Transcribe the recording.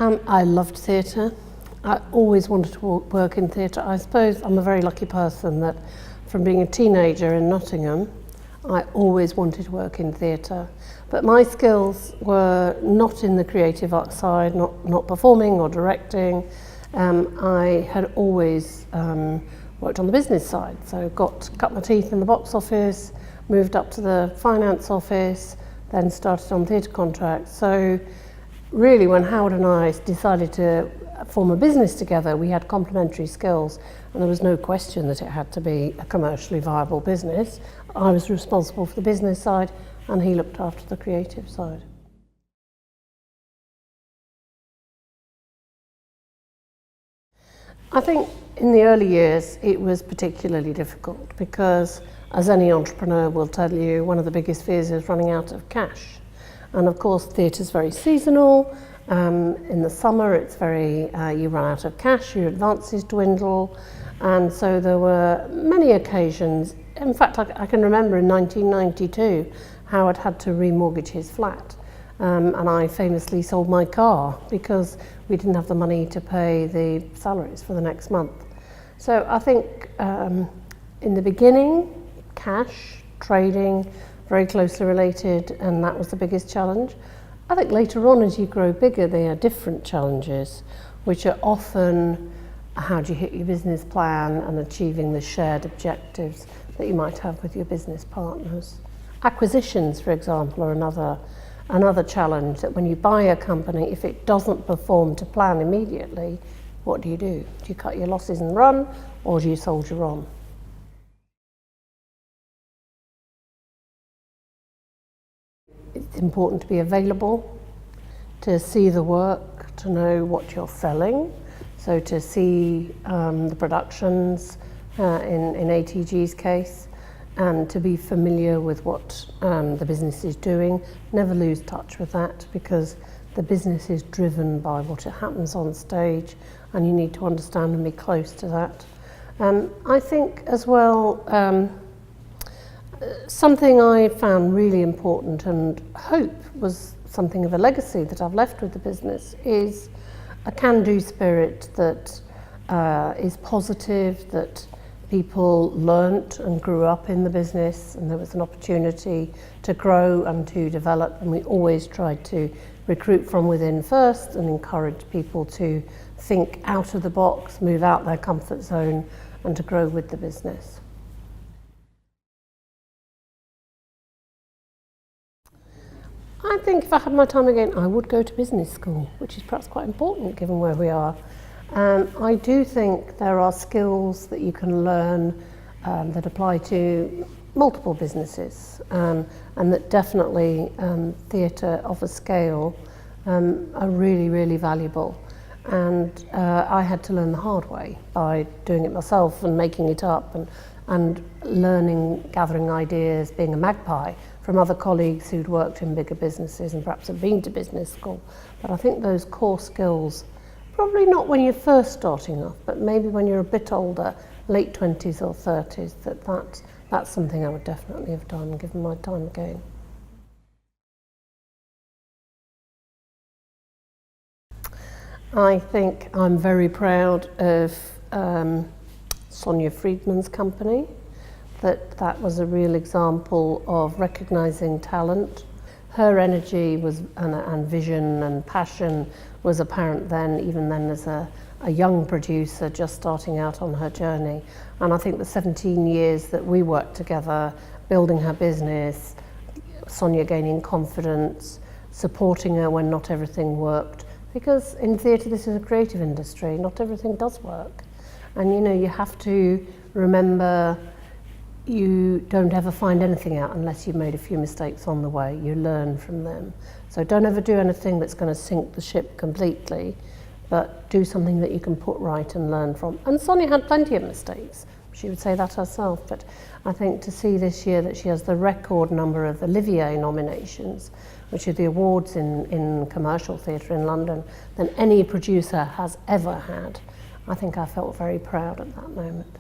I loved theatre. I always wanted to work in theatre. I suppose I'm a very lucky person that from being a teenager in Nottingham, I always wanted to work in theatre. But my skills were not in the creative art side, not performing or directing. I had always worked on the business side, so cut my teeth in the box office, moved up to the finance office, then started on theatre contracts. So really, when Howard and I decided to form a business together, we had complementary skills, and there was no question that it had to be a commercially viable business. I was responsible for the business side, and he looked after the creative side. I think in the early years it was particularly difficult because, as any entrepreneur will tell you, one of the biggest fears is running out of cash. And of course, theatre is very seasonal. In the summer, it's you run out of cash, your advances dwindle. And so there were many occasions. In fact, I can remember in 1992, Howard had to remortgage his flat. And I famously sold my car because we didn't have the money to pay the salaries for the next month. So I think in the beginning, cash, trading, very closely related, and that was the biggest challenge. I think later on, as you grow bigger, there are different challenges, which are often how do you hit your business plan and achieving the shared objectives that you might have with your business partners. Acquisitions, for example, are another challenge, that when you buy a company, if it doesn't perform to plan immediately, what do? Do you cut your losses and run, or do you soldier on? It's important to be available, to see the work, to know what you're selling. So to see the productions in ATG's case, and to be familiar with what the business is doing. Never lose touch with that, because the business is driven by what happens on stage, and you need to understand and be close to that. I think as well, something I found really important and hope was something of a legacy that I've left with the business is a can-do spirit that is positive, that people learnt and grew up in the business, and there was an opportunity to grow and to develop, and we always tried to recruit from within first and encourage people to think out of the box, move out their comfort zone, and to grow with the business. I think if I had my time again, I would go to business school, which is perhaps quite important given where we are. I do think there are skills that you can learn that apply to multiple businesses, and that definitely theatre of a scale are really, really valuable. And I had to learn the hard way by doing it myself and making it up, and learning, gathering ideas, being a magpie from other colleagues who'd worked in bigger businesses and perhaps had been to business school. But I think those core skills, probably not when you're first starting off, but maybe when you're a bit older, late 20s or 30s, that's something I would definitely have done given my time again. I think I'm very proud of Sonia Friedman's company. That was a real example of recognising talent. Her energy was and vision and passion was apparent then, even then as a young producer just starting out on her journey. And I think the 17 years that we worked together, building her business, Sonia gaining confidence, supporting her when not everything worked, because in theatre this is a creative industry, not everything does work. And you have to remember, you don't ever find anything out unless you've made a few mistakes on the way. You learn from them. So don't ever do anything that's going to sink the ship completely, but do something that you can put right and learn from. And Sonia had plenty of mistakes. She would say that herself, but I think to see this year that she has the record number of Olivier nominations, which are the awards in commercial theatre in London, than any producer has ever had, I think I felt very proud at that moment.